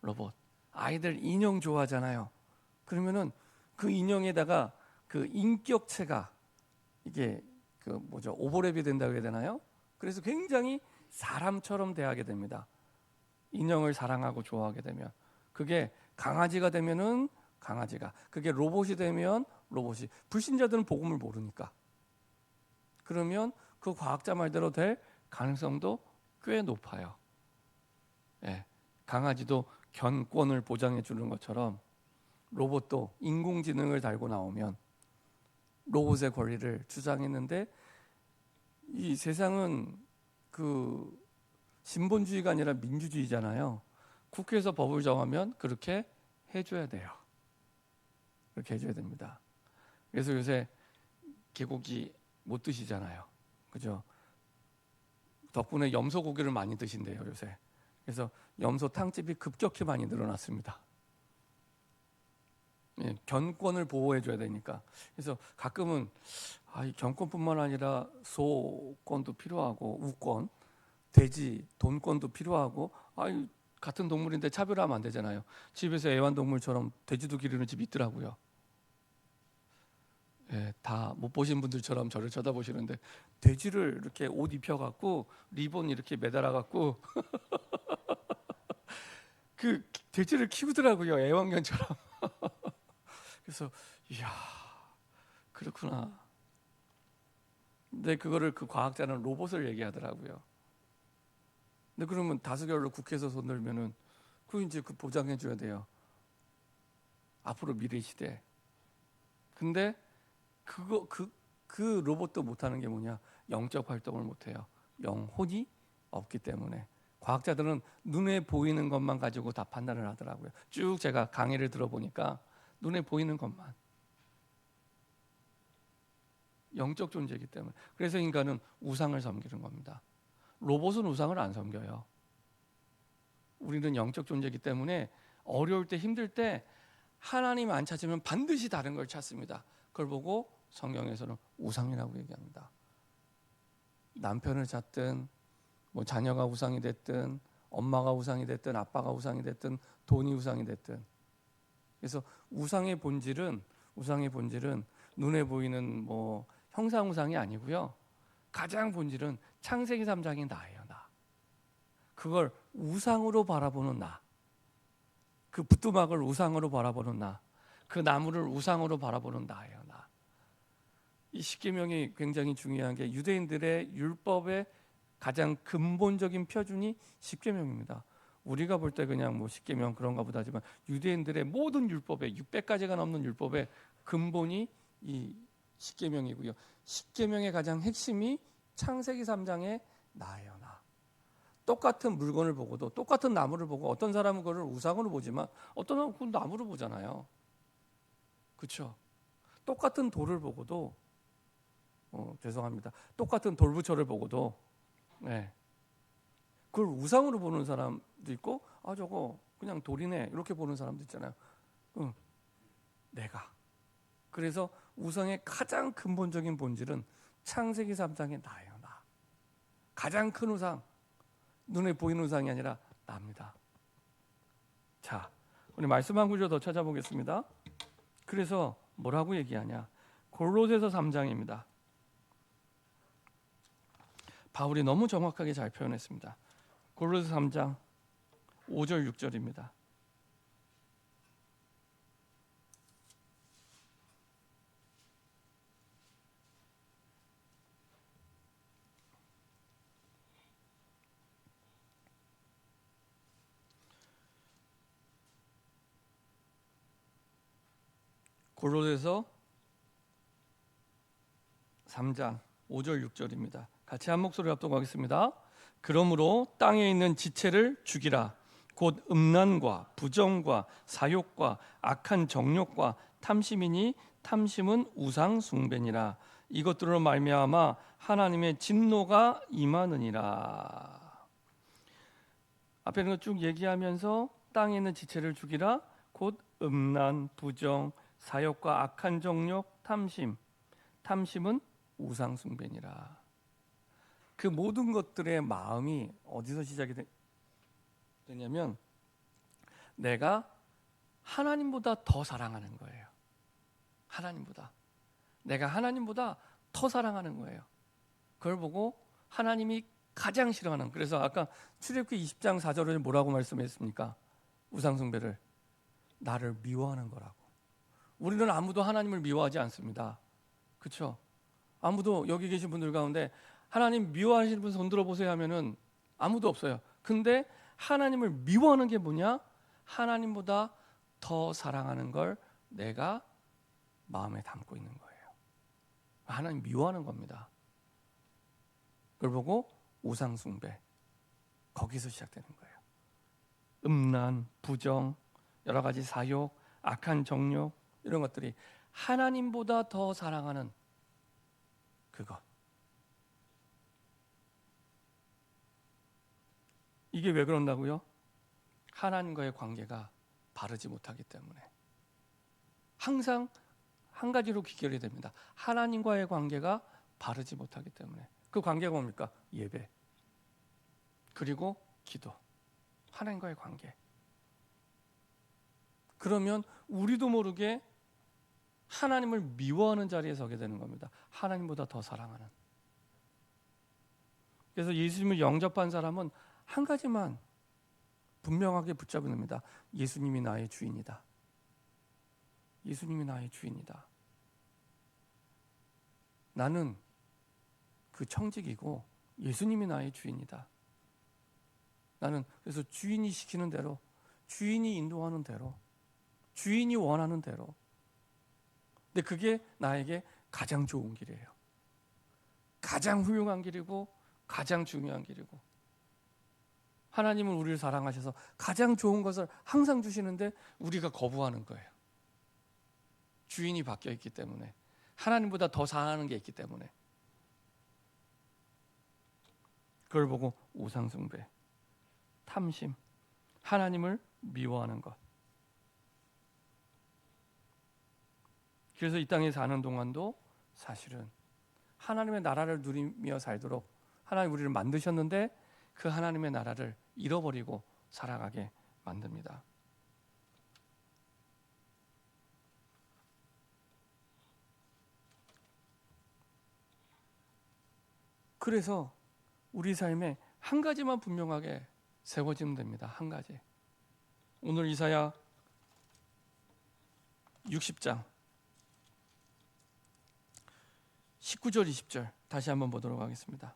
로봇. 아이들 인형 좋아하잖아요. 그러면은 그 인형에다가 그 인격체가 이게 그 뭐죠? 오버랩이 된다고 해야 되나요? 그래서 굉장히 사람처럼 대하게 됩니다. 인형을 사랑하고 좋아하게 되면. 그게 강아지가 되면은 강아지가, 그게 로봇이 되면 로봇이. 불신자들은 복음을 모르니까. 그러면 그 과학자 말대로 될 가능성도 꽤 높아요. 예, 강아지도 견권을 보장해 주는 것처럼 로봇도 인공지능을 달고 나오면 로봇의 권리를 주장했는데, 이 세상은 그 신본주의가 아니라 민주주의잖아요. 국회에서 법을 정하면 그렇게 해줘야 돼요. 그렇게 해줘야 됩니다. 그래서 요새 개고기 못 드시잖아요. 그죠? 덕분에 염소 고기를 많이 드신대요, 요새. 그래서 염소 탕집이 급격히 많이 늘어났습니다. 예, 견권을 보호해줘야 되니까. 그래서 가끔은 이 견권뿐만 아니라 소권도 필요하고 우권, 돼지 돈권도 필요하고, 같은 동물인데 차별하면 안 되잖아요. 집에서 애완동물처럼 돼지도 기르는 집이 있더라고요. 예, 다 못 보신 분들처럼 저를 쳐다보시는데, 돼지를 이렇게 옷 입혀갖고 리본 이렇게 매달아갖고 그 돼지를 키우더라고요, 애완견처럼. 그래서 이야, 그렇구나. 근데 그거를 그 과학자는 로봇을 얘기하더라고요. 근데 그러면 다수결로 국회에서 손들면은 그 이제 그 보장해 줘야 돼요. 앞으로 미래 시대. 근데 그 로봇도 못하는 게 뭐냐? 영적 활동을 못해요. 영혼이 없기 때문에. 과학자들은 눈에 보이는 것만 가지고 다 판단을 하더라고요. 쭉 제가 강의를 들어보니까 눈에 보이는 것만. 영적 존재이기 때문에. 그래서 인간은 우상을 섬기는 겁니다. 로봇은 우상을 안 섬겨요. 우리는 영적 존재이기 때문에 어려울 때, 힘들 때 하나님 안 찾으면 반드시 다른 걸 찾습니다. 그걸 보고 성경에서는 우상이라고 얘기합니다. 남편을 찾든 뭐 자녀가 우상이 됐든 엄마가 우상이 됐든 아빠가 우상이 됐든 돈이 우상이 됐든. 그래서 우상의 본질은 눈에 보이는 뭐 형상 우상이 아니고요. 가장 본질은 창세기 3장의 나예요. 나. 그걸 우상으로 바라보는 나. 그 부뚜막을 우상으로 바라보는 나. 그 나무를 우상으로 바라보는 나예요. 나. 이 십계명이 굉장히 중요한 게 유대인들의 율법의 가장 근본적인 표준이 십계명입니다. 우리가 볼 때 그냥 뭐 십계명 그런가 보다 하지만 유대인들의 모든 율법에 600가지가 넘는 율법의 근본이 이 십계명이고요. 십계명의 가장 핵심이 창세기 3장의 나예요, 나. 똑같은 물건을 보고도, 똑같은 나무를 보고, 어떤 사람은 그걸 우상으로 보지만 어떤 사람은 그걸 나무로 보잖아요. 그렇죠? 똑같은 돌을 보고도 죄송합니다. 똑같은 돌부처를 보고도 네. 그걸 우상으로 보는 사람도 있고, 아 저거 그냥 돌이네 이렇게 보는 사람도 있잖아요. 내가. 그래서 우상의 가장 근본적인 본질은 창세기 3장의 나예요, 나. 가장 큰 우상, 눈에 보이는 우상이 아니라 나입니다. 자, 우리 말씀 한 구절 더 찾아보겠습니다. 그래서 뭐라고 얘기하냐? 골로새서 3장입니다. 바울이 너무 정확하게 잘 표현했습니다. 골로새 3장 5절 6절입니다. 골로새서 3장 5절 6절입니다. 같이 한 목소리 합독하겠습니다. 그러므로 땅에 있는 지체를 죽이라. 곧 음란과 부정과 사욕과 악한 정욕과 탐심이니 탐심은 우상 숭배니라. 이것들로 말미암아 하나님의 진노가 임하느니라. 앞에 있는 거 쭉 얘기하면서 땅에 있는 지체를 죽이라. 곧 음란, 부정, 사욕과 악한 정욕, 탐심은 우상 숭배니라. 그 모든 것들의 마음이 어디서 시작이 되냐면 내가 하나님보다 더 사랑하는 거예요. 하나님보다. 내가 하나님보다 더 사랑하는 거예요. 그걸 보고 하나님이 가장 싫어하는, 그래서 아까 출애굽기 20장 4절에 뭐라고 말씀했습니까? 우상 숭배를 나를 미워하는 거라고. 우리는 아무도 하나님을 미워하지 않습니다. 그렇죠? 아무도 여기 계신 분들 가운데 하나님 미워하시는 분 손 들어보세요 하면은 아무도 없어요. 근데 하나님을 미워하는 게 뭐냐? 하나님보다 더 사랑하는 걸 내가 마음에 담고 있는 거예요. 하나님 미워하는 겁니다. 그걸 보고 우상 숭배, 거기서 시작되는 거예요. 음란, 부정, 여러 가지 사욕, 악한 정욕, 이런 것들이 하나님보다 더 사랑하는 그것. 이게 왜 그런다고요? 하나님과의 관계가 바르지 못하기 때문에. 항상 한 가지로 귀결이 됩니다. 하나님과의 관계가 바르지 못하기 때문에. 그 관계가 뭡니까? 예배, 그리고 기도, 하나님과의 관계. 그러면 우리도 모르게 하나님을 미워하는 자리에 서게 되는 겁니다. 하나님보다 더 사랑하는. 그래서 예수님을 영접한 사람은 한 가지만 분명하게 붙잡는 겁니다. 예수님이 나의 주인이다. 예수님이 나의 주인이다. 나는 그 청직이고 예수님이 나의 주인이다. 나는 그래서 주인이 시키는 대로, 주인이 인도하는 대로, 주인이 원하는 대로. 근데 그게 나에게 가장 좋은 길이에요. 가장 훌륭한 길이고 가장 중요한 길이고. 하나님은 우리를 사랑하셔서 가장 좋은 것을 항상 주시는데 우리가 거부하는 거예요. 주인이 바뀌어 있기 때문에, 하나님보다 더 사랑하는 게 있기 때문에. 그걸 보고 우상 숭배, 탐심, 하나님을 미워하는 것. 그래서 이 땅에 사는 동안도 사실은 하나님의 나라를 누리며 살도록 하나님 우리를 만드셨는데 그 하나님의 나라를 잃어버리고 살아가게 만듭니다. 그래서 우리 삶에 한 가지만 분명하게 세워지면 됩니다. 한 가지. 오늘 이사야 60장 19절 20절 다시 한번 보도록 하겠습니다.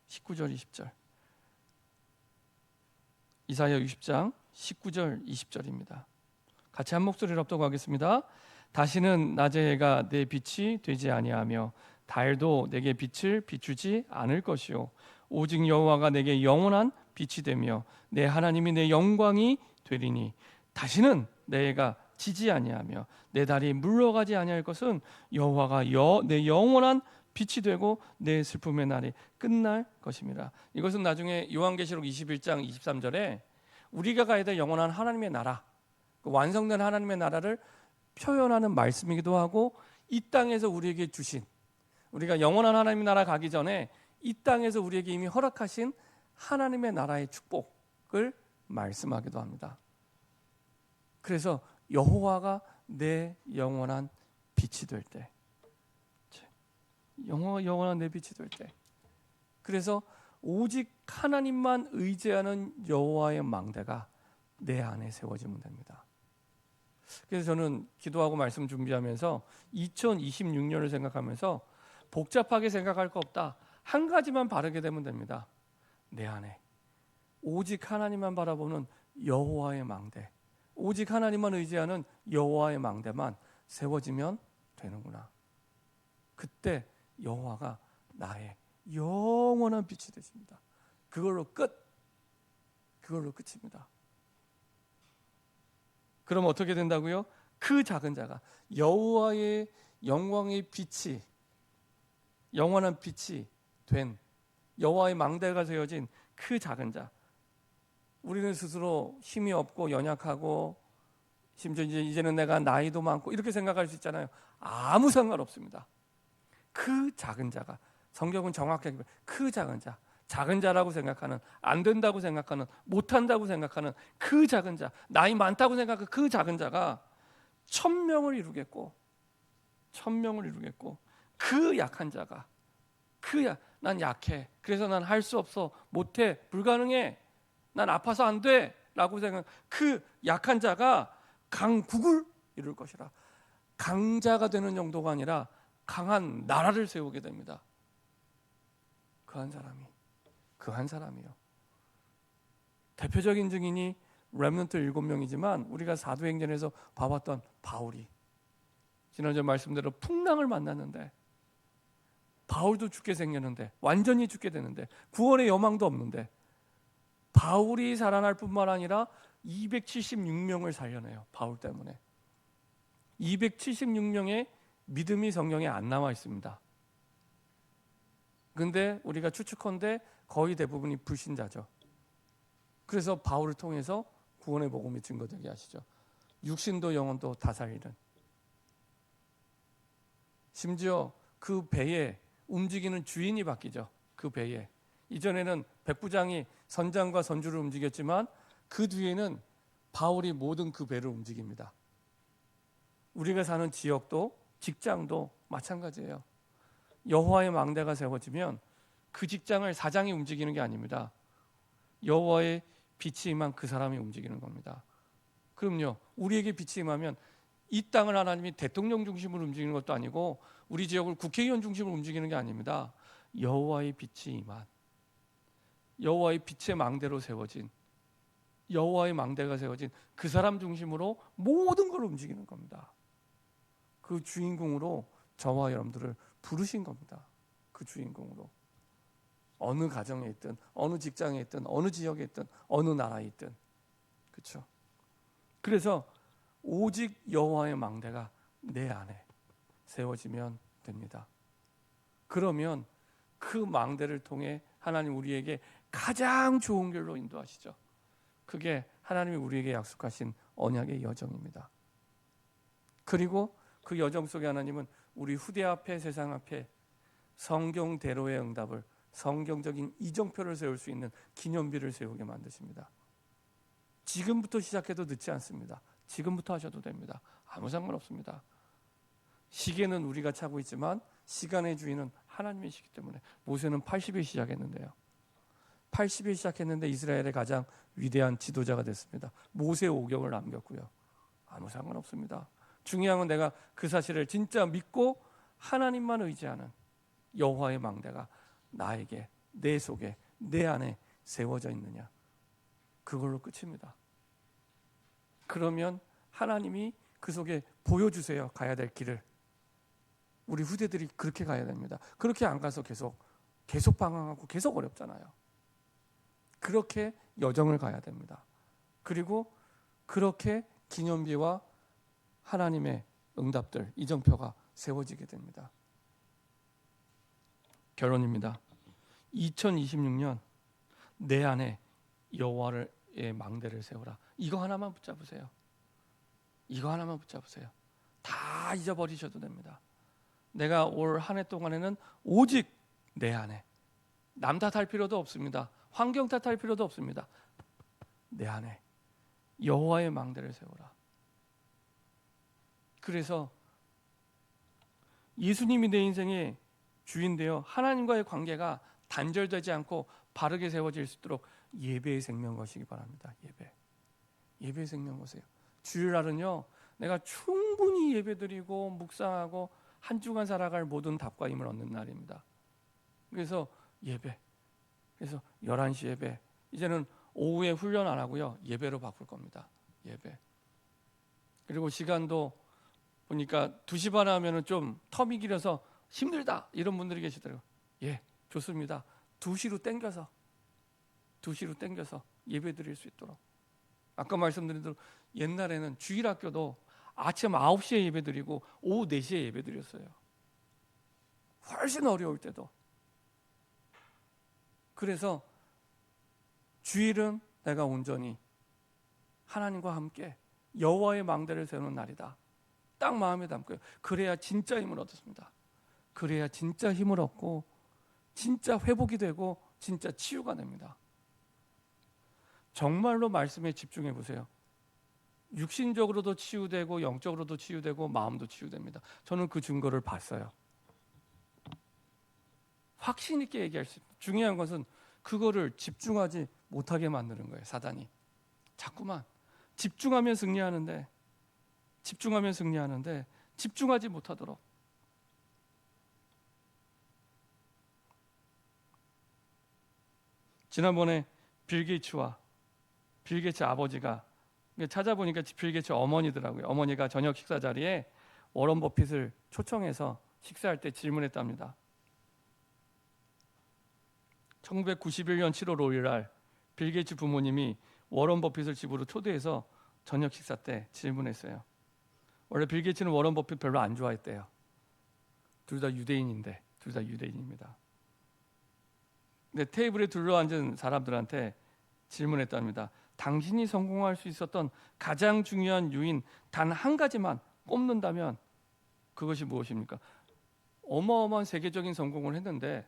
19절 20절. 이사야 60장 19절 20절입니다. 같이 한 목소리로 합독하겠습니다. 다시는 낮의 해가 내 빛이 되지 아니하며 달도 내게 빛을 비추지 않을 것이요 오직 여호와가 내게 영원한 빛이 되며 내 하나님이 내 영광이 되리니 다시는 내 해가 지지 아니하며 내 달이 물러가지 아니할 것은 여호와가 내 영원한 빛이 되고 내 슬픔의 날이 끝날 것입니다. 이것은 나중에 요한계시록 21장 23절에 우리가 가야 될 영원한 하나님의 나라, 그 완성된 하나님의 나라를 표현하는 말씀이기도 하고 이 땅에서 우리에게 주신, 우리가 영원한 하나님의 나라 가기 전에 이 땅에서 우리에게 이미 허락하신 하나님의 나라의 축복을 말씀하기도 합니다. 그래서 여호와가 내 영원한 빛이 될 때, 영원한 내 빛이 될 때, 그래서 오직 하나님만 의지하는 여호와의 망대가 내 안에 세워지면 됩니다. 그래서 저는 기도하고 말씀 준비하면서 2026년을 생각하면서 복잡하게 생각할 거 없다. 한 가지만 바르게 되면 됩니다. 내 안에 오직 하나님만 바라보는 여호와의 망대, 오직 하나님만 의지하는 여호와의 망대만 세워지면 되는구나. 그때 여호와가 나의 영원한 빛이 되십니다. 그걸로 끝입니다. 그럼 어떻게 된다고요? 그 작은 자가 여호와의 영광의 빛이, 영원한 빛이 된 여호와의 망대가 세워진 그 작은 자, 우리는 스스로 힘이 없고 연약하고 심지어 이제는 내가 나이도 많고 이렇게 생각할 수 있잖아요. 아무 상관없습니다. 그 작은 자가, 성경은 정확하게 그 작은 자, 작은 자라고 생각하는, 안 된다고 생각하는, 못한다고 생각하는 그 작은 자, 나이 많다고 생각하는 그 작은 자가 1000명을 이루겠고 그 약한 자가, 난 약해, 그래서 난 할 수 없어, 못해, 불가능해, 난 아파서 안 돼 라고 생각하는 그 약한 자가 강국을 이룰 것이라. 강자가 되는 정도가 아니라 강한 나라를 세우게 됩니다. 그 한 사람이요. 대표적인 증인이 렘넌트 7명이지만 우리가 사도행전에서 봐봤던 바울이, 지난주에 말씀대로 풍랑을 만났는데 바울도 죽게 생겼는데, 완전히 죽게 되는데, 구원의 여망도 없는데 바울이 살아날 뿐만 아니라 276명을 살려내요. 바울 때문에 276명의 믿음이 성경에 안 나와 있습니다. 근데 우리가 추측컨대 거의 대부분이 불신자죠. 그래서 바울을 통해서 구원의 복음이 증거되게 하시죠. 육신도 영혼도 다 살리는, 심지어 그 배에 움직이는 주인이 바뀌죠. 그 배에, 이전에는 백부장이 선장과 선주를 움직였지만 그 뒤에는 바울이 모든 그 배를 움직입니다. 우리가 사는 지역도 직장도 마찬가지예요. 여호와의 망대가 세워지면 그 직장을 사장이 움직이는 게 아닙니다. 여호와의 빛이 임한 그 사람이 움직이는 겁니다. 그럼요, 우리에게 빛이 임하면 이 땅을 하나님이 대통령 중심으로 움직이는 것도 아니고 우리 지역을 국회의원 중심으로 움직이는 게 아닙니다. 여호와의 빛이 임한, 여호와의 빛의 망대로 세워진, 여호와의 망대가 세워진 그 사람 중심으로 모든 걸 움직이는 겁니다. 그 주인공으로 저와 여러분들을 부르신 겁니다. 그 주인공으로. 어느 가정에 있든, 어느 직장에 있든, 어느 지역에 있든, 어느 나라에 있든, 그렇죠? 그래서 오직 여호와의 망대가 내 안에 세워지면 됩니다. 그러면 그 망대를 통해 하나님 우리에게 가장 좋은 길로 인도하시죠. 그게 하나님이 우리에게 약속하신 언약의 여정입니다. 그리고 그 여정 속에 하나님은 우리 후대 앞에, 세상 앞에 성경대로의 응답을, 성경적인 이정표를 세울 수 있는 기념비를 세우게 만드십니다. 지금부터 시작해도 늦지 않습니다. 지금부터 하셔도 됩니다. 아무 상관없습니다. 시계는 우리가 차고 있지만 시간의 주인은 하나님이시기 때문에. 모세는 80에 시작했는데요, 80에 시작했는데 이스라엘의 가장 위대한 지도자가 됐습니다. 모세 오경을 남겼고요. 아무 상관없습니다. 중요한 건 내가 그 사실을 진짜 믿고 하나님만 의지하는 여호와의 망대가 나에게, 내 속에, 내 안에 세워져 있느냐, 그걸로 끝입니다. 그러면 하나님이 그 속에 보여주세요. 가야 될 길을. 우리 후대들이 그렇게 가야 됩니다. 그렇게 안 가서 계속 방황하고 계속 어렵잖아요. 그렇게 여정을 가야 됩니다. 그리고 그렇게 기념비와 하나님의 응답들, 이정표가 세워지게 됩니다. 결론입니다. 2026년 내 안에 여호와의 망대를 세우라. 이거 하나만 붙잡으세요. 이거 하나만 붙잡으세요. 다 잊어버리셔도 됩니다. 내가 올 한 해 동안에는 오직 내 안에, 남 탓할 필요도 없습니다. 환경 탓할 필요도 없습니다. 내 안에 여호와의 망대를 세우라. 그래서 예수님이 내 인생의 주인되어 하나님과의 관계가 단절되지 않고 바르게 세워질 수 있도록 예배의 생명 거시기 바랍니다. 예배의 생명 거세요. 주일날은요, 내가 충분히 예배드리고 묵상하고 한 주간 살아갈 모든 답과 힘을 얻는 날입니다. 그래서 예배, 그래서 11시 예배, 이제는 오후에 훈련 안 하고요, 예배로 바꿀 겁니다. 예배. 그리고 시간도 보니까 2시 반 하면은 좀 텀이 길어서 힘들다 이런 분들이 계시더라고요. 예, 좋습니다. 2시로 땡겨서 예배 드릴 수 있도록. 아까 말씀드린 대로 옛날에는 주일학교도 아침 9시에 예배 드리고 오후 4시에 예배 드렸어요. 훨씬 어려울 때도. 그래서 주일은 내가 온전히 하나님과 함께 여호와의 망대를 세우는 날이다. 딱 마음에 담고요. 그래야 진짜 힘을 얻습니다. 그래야 진짜 힘을 얻고 진짜 회복이 되고 진짜 치유가 됩니다. 정말로 말씀에 집중해 보세요. 육신적으로도 치유되고 영적으로도 치유되고 마음도 치유됩니다. 저는 그 증거를 봤어요. 확신 있게 얘기할 수 있어요. 중요한 것은 그거를 집중하지 못하게 만드는 거예요. 사단이 자꾸만 집중하면 승리하는데 집중하지 못하도록. 지난번에 빌 게이츠 아버지가 찾아보니까 빌 게이츠 어머니더라고요. 어머니가 저녁 식사 자리에 워런 버핏을 초청해서 식사할 때 질문했답니다. 1991년 7월 5일 날 빌 게이츠 부모님이 워런 버핏을 집으로 초대해서 저녁 식사 때 질문했어요. 원래 빌 게이츠는 워런 버핏 별로 안 좋아했대요. 둘 다 유대인입니다. 근데 테이블에 둘러앉은 사람들한테 질문했답니다. 당신이 성공할 수 있었던 가장 중요한 요인 단 한 가지만 꼽는다면 그것이 무엇입니까? 어마어마한 세계적인 성공을 했는데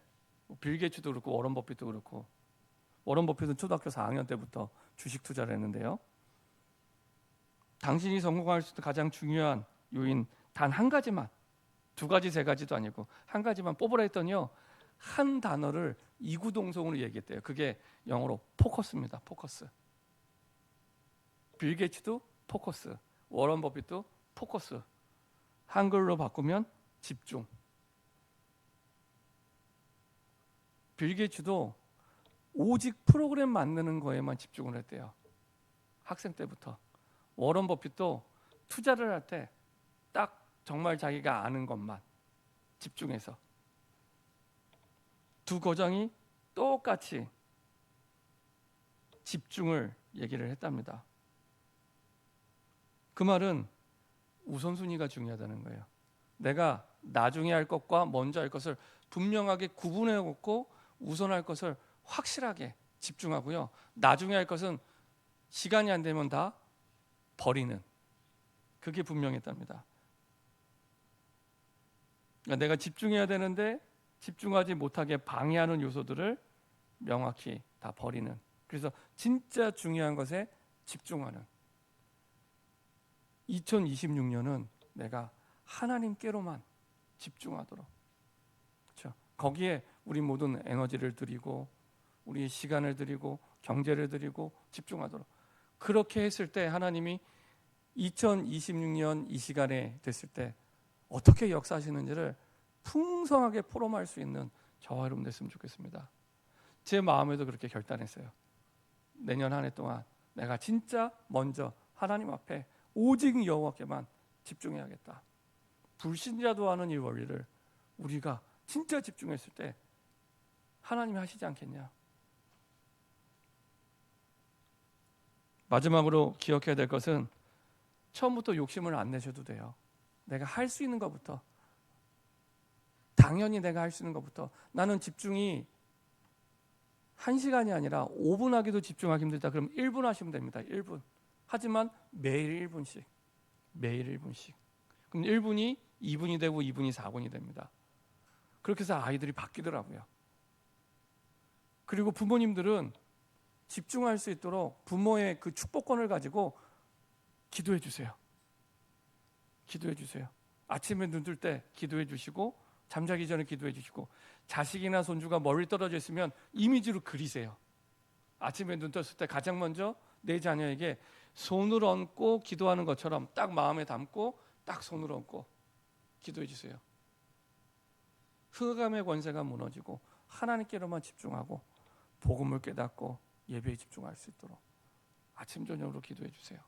빌 게이츠도 그렇고 워런 버핏도 그렇고, 워런 버핏은 초등학교 4학년 때부터 주식 투자를 했는데요. 당신이 성공할 수 있는 가장 중요한 요인 단 한 가지만, 2가지 3가지도 아니고 한 가지만 뽑으라 했더니요, 한 단어를 이구동성으로 얘기했대요. 그게 영어로 포커스입니다. 포커스. 빌 게이츠도 포커스, 워런 버핏도 포커스. 한글로 바꾸면 집중. 빌 게이츠도 오직 프로그램 만드는 거에만 집중을 했대요. 학생 때부터. 워런 버핏도 투자를 할 때 딱 정말 자기가 아는 것만 집중해서. 두 거장이 똑같이 집중을 얘기를 했답니다. 그 말은 우선순위가 중요하다는 거예요. 내가 나중에 할 것과 먼저 할 것을 분명하게 구분해 놓고 우선할 것을 확실하게 집중하고요. 나중에 할 것은 시간이 안 되면 다 버리는, 그게 분명했답니다. 그러니까 내가 집중해야 되는데 집중하지 못하게 방해하는 요소들을 명확히 다 버리는, 그래서 진짜 중요한 것에 집중하는. 2026년은 내가 하나님께로만 집중하도록, 그렇죠? 거기에 우리 모든 에너지를 드리고 우리 시간을 드리고 경제를 드리고 집중하도록. 그렇게 했을 때 하나님이 2026년 이 시간에 됐을 때 어떻게 역사하시는지를 풍성하게 포럼할 수 있는 저와 여러분 됐으면 좋겠습니다. 제 마음에도 그렇게 결단했어요. 내년 한 해 동안 내가 진짜 먼저 하나님 앞에 오직 여호와께만 집중해야겠다. 불신자도 하는 이 원리를 우리가 진짜 집중했을 때 하나님이 하시지 않겠냐. 마지막으로 기억해야 될 것은 처음부터 욕심을 안 내셔도 돼요. 내가 할 수 있는 것부터, 당연히 내가 할 수 있는 것부터. 나는 집중이 1시간이 아니라 5분 하기도 집중하기 힘들다. 그럼 1분 하시면 됩니다. 1분. 하지만 매일 1분씩. 매일 1분씩. 그럼 1분이 2분이 되고 2분이 4분이 됩니다. 그렇게 해서 아이들이 바뀌더라고요. 그리고 부모님들은 집중할 수 있도록 부모의 그 축복권을 가지고 기도해 주세요. 기도해 주세요. 아침에 눈 뜰 때 기도해 주시고, 잠자기 전에 기도해 주시고, 자식이나 손주가 멀리 떨어져 있으면 이미지로 그리세요. 아침에 눈 떴을 때 가장 먼저 내 자녀에게 손을 얹고 기도하는 것처럼 딱 마음에 담고 딱 손을 얹고 기도해 주세요. 흑암의 권세가 무너지고 하나님께로만 집중하고 복음을 깨닫고 예배에 집중할 수 있도록 아침 저녁으로 기도해 주세요.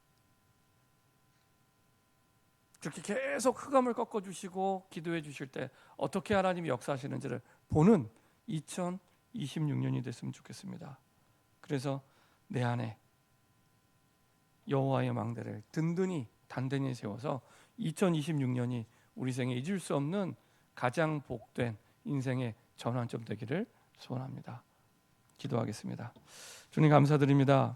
그렇게 계속 흑암을 꺾어주시고 기도해 주실 때 어떻게 하나님이 역사하시는지를 보는 2026년이 됐으면 좋겠습니다. 그래서 내 안에 여호와의 망대를 든든히 단단히 세워서 2026년이 우리 생에 잊을 수 없는 가장 복된 인생의 전환점 되기를 소원합니다. 기도하겠습니다. 주님 감사드립니다.